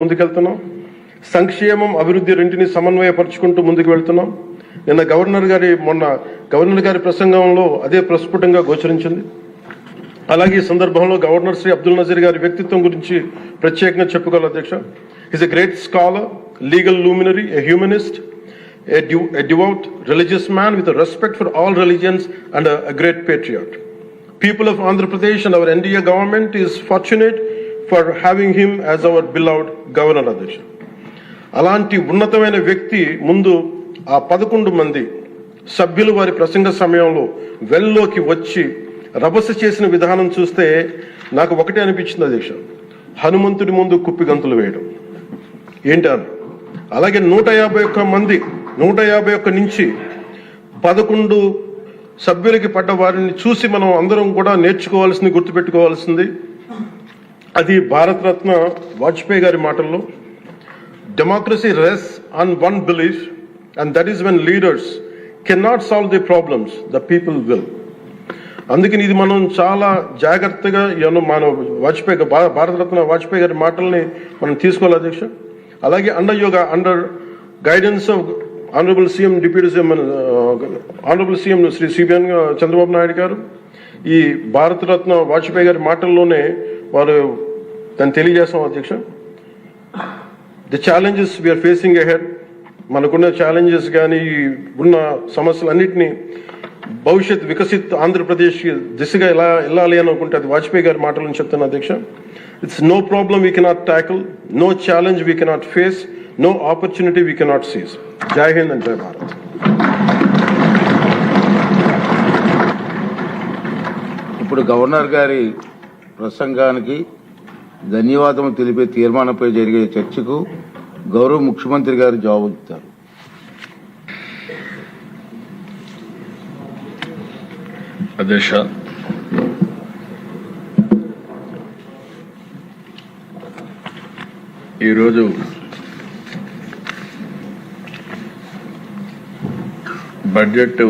ముందుకెళ్తున్నాం. సంక్షేమం అభివృద్ధి రెంటిని సమన్వయపరుచుకుంటూ ముందుకు వెళ్తున్నాం. నిన్న గవర్నర్ గారి ప్రసంగంలో అదే ప్రస్ఫుటంగా గోచరించింది. అలాగే ఈ సందర్భంలో గవర్నర్ శ్రీ అబ్దుల్ నజీర్ గారి వ్యక్తిత్వం గురించి ప్రత్యేకంగా చెప్పుకోవాలి అధ్యక్ష. Is a great scholar, legal luminary, a humanist, a devout religious man with a respect for all religions and a great patriot. People of Andhra Pradesh and our NDA government is fortunate for having him as our beloved governor adhyksha. అలాంటి ఉన్నతమైన వ్యక్తి ముందు ఆ 11 మంది సభ్యులు వారి ప్రసంగ సమయంలో వెల్లోకి వచ్చి రభస చేసిన విధానం చూస్తే నాకు ఒకటే అనిపించింది అధ్యక్ష, హనుమంతుడి ముందు కుప్పి గంతులు వేయడం ఏంటారు. అలాగే 151 నుంచి 11 సభ్యులకి పడ్డ వారిని చూసి మనం అందరం కూడా నేర్చుకోవాల్సింది, గుర్తుపెట్టుకోవాల్సింది అది భారతరత్న వాజ్పేయి గారి మాటల్లో, democracy రెsts on one belief and that is when leaders cannot solve the problems, the people will. అందుకని ఇది మనం చాలా జాగ్రత్తగా మన భారతరత్న వాజ్పేయి గారి మాటల్ని మనం తీసుకోవాలి అధ్యక్ష. అలాగే under guidance of honourable CM deputy CM honourable CM Shri CBN Chandrababu Naidu garu ఈ భారతరత్న వాజ్పేయి గారి మాటల్లోనే వారు దాన్ని తెలియజేస్తాం అధ్యక్ష. The challenges we are facing ahead, మనకున్న ఛాలెంజెస్ కానీ ఉన్న సమస్యలన్నింటినీ భవిష్యత్ వికసిత్ ఆంధ్రప్రదేశ్ దిశగా ఎలా వెళ్ళాలి అని అనుకుంటే అది వాజ్పేయి గారి మాటలను చెప్తాను అధ్యక్ష. It's no problem we cannot tackle, no challenge we cannot face, no opportunity we cannot seize. Jai Hind and జై భారత్. ఇప్పుడు గవర్నర్ గారి ప్రసంగానికి ధన్యవాదములు తెలిపే తీర్మానంపై జరిగే చర్చకు గౌరవ ముఖ్యమంత్రి గారు జవాబుతారు. అధ్యక్ష, ఈరోజు బడ్జెట్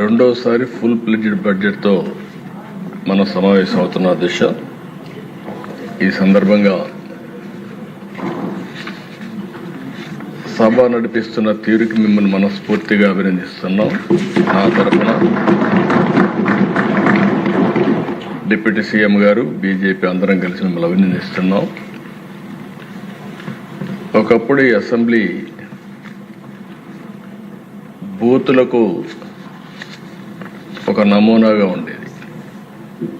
రెండోసారి ఫుల్ ప్లెడ్జ్డ్ బడ్జెట్తో మనం సమావేశం అవుతున్నాం అధ్యక్ష. ఈ సందర్భంగా సభ నడిపిస్తున్న తీరుకి మిమ్మల్ని మనస్ఫూర్తిగా అభినందిస్తున్నాం. నా తరఫున డిప్యూటీ సీఎం గారు, బీజేపీ అందరం కలిసి మిమ్మల్ని అభినందిస్తున్నాం. ఒకప్పుడు ఈ అసెంబ్లీ బూతులకు ఒక నమూనాగా ఉంది.